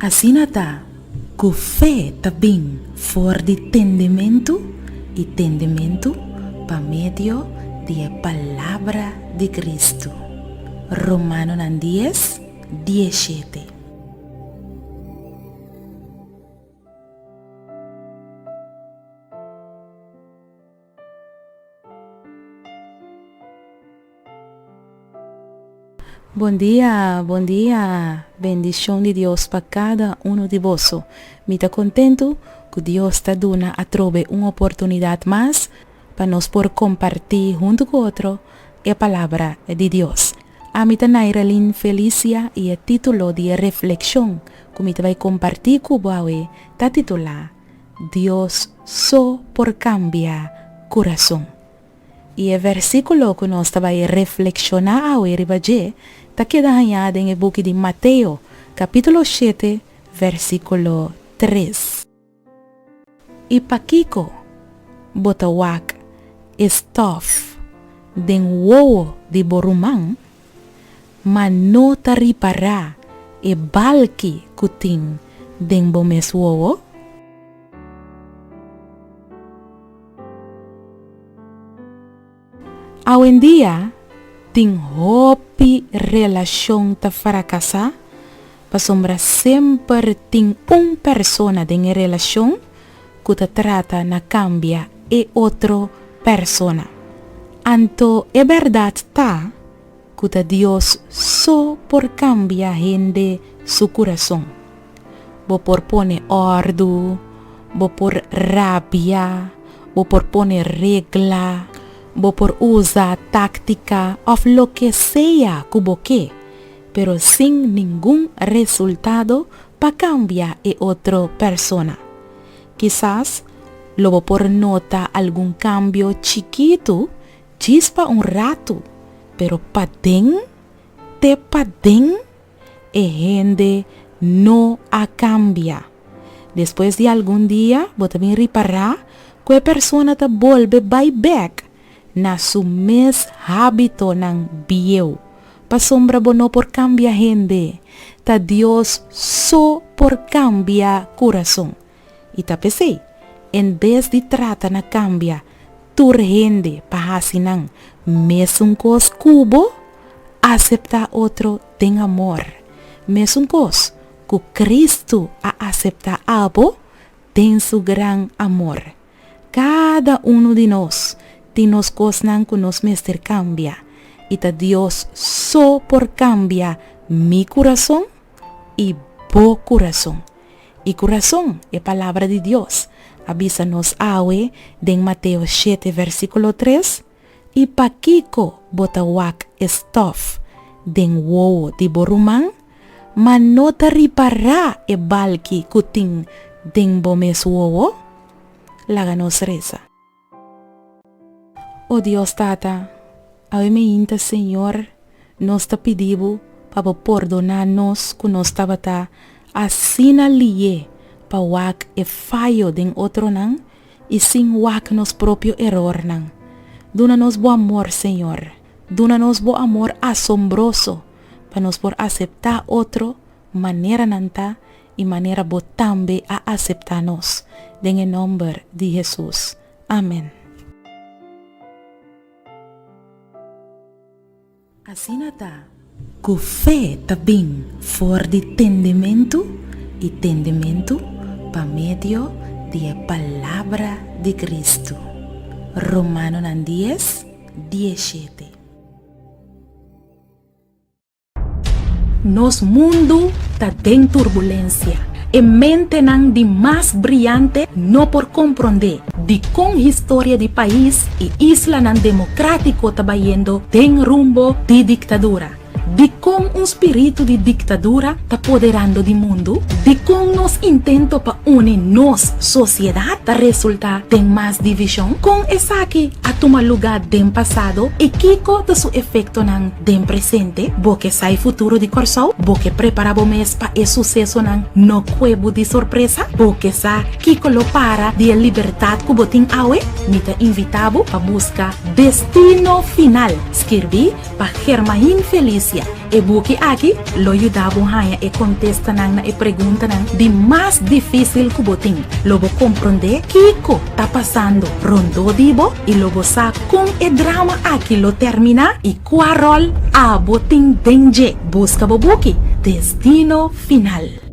Asinata, ku fé tabing for de entendimento e entendimento pa medio de palavra de Cristo. Romano 10:17. Bom dia, bendição de Deus para cada de vós. Me está contento que Deus está dando a trobe uma oportunidade mais para nós por compartilhar junto com outro a palavra de Deus. A mim está Nairalin Felicia e o título de reflexão que me vai compartilhar com você está titulado Deus só por cambiar coração. E o versículo que nós vai reflexionar hoje está quedado em o book de Mateus, capítulo 7, versículo 3. E Paquico botawak estof den wowo de borumang, manota ripara e balki kuting den bomes wowo. Hoy en día, ting hopi relación ta fracasa, pa sombra sempre ting persona de relación que ta trata na cambia e otro persona. Anto é verdade ta que ta Dios só por cambia gente su coração. Bo por pone ordo, bo por rabia, bo por pone regla, bo por usar táctica o lo que sea cubo que, pero sin ningún resultado para cambiar a otra persona. Quizás lo por nota algún cambio chiquito, chispa un rato, pero padén, gente no a cambia. Después de algún día, vos también reparar que persona te vuelve back na su mes hábito ng bieu. Pa sombra bono por cambia gente. Ta Dios so por cambia corazón. Y ta pese, en vez de trata na cambia, tur gente pa hasinang mesung kos kubo, acepta otro ten amor. Mesung kos ku Cristo a acepta abo, ten su gran amor. Cada uno de nos tinos cosnan que nos mester cambia. Y ta Dios so por cambia mi corazón y bo corazón. Y corazón es palabra de Dios. Avísanos awe de Mateo 7 versículo 3. Y paquico botawak estof den wowo di borumang, manota ripara e balki kuting den bomes wowo. Láganos reza. Oh Dios Tata, hoy me inta Señor, nos te pedimos para perdonarnos que nos estaba así na liye pa wak e fallo den otro nan y sin wak nos propio error nan. Dúnanos bo amor Señor, dúnanos bo amor asombroso para nos por aceptar otro manera nanta y manera bo tambe a aceptarnos. En el nombre de Jesús. Amén. Asinata, ku fé tabing for de entendimento e entendimento pa medio de palavra de Cristo. Romano 10:17. Nos mundo ta den turbulencia. En mente nan de más brillante no por comprender de con historia de país y isla nan democrático tabayendo den rumbo de dictadura. De con un espíritu de dictadura ta apoderando del mundo, de con nos intento pa unir nos sociedad ta resulta den más división, con esa que a tomar lugar den pasado y kiko de su efecto nan den presente, bo que sai futuro de corso, bo que preparabo mes pa e suceso nan no cuevo de sorpresa, bo que sa kiko lo para de libertad kubotin awe, ni te invitabo pa busca destino final, escribí pa Germain Felicia, E buki aqui, lo ayudabo haya e contesta nang na e pergunta nang di mais difícil que botin. Lobo compreender kiko tá passando. Rondo dibo e lobo sa com e drama aqui lo termina e quarol a botin denje. Busca bobuki. Destino final.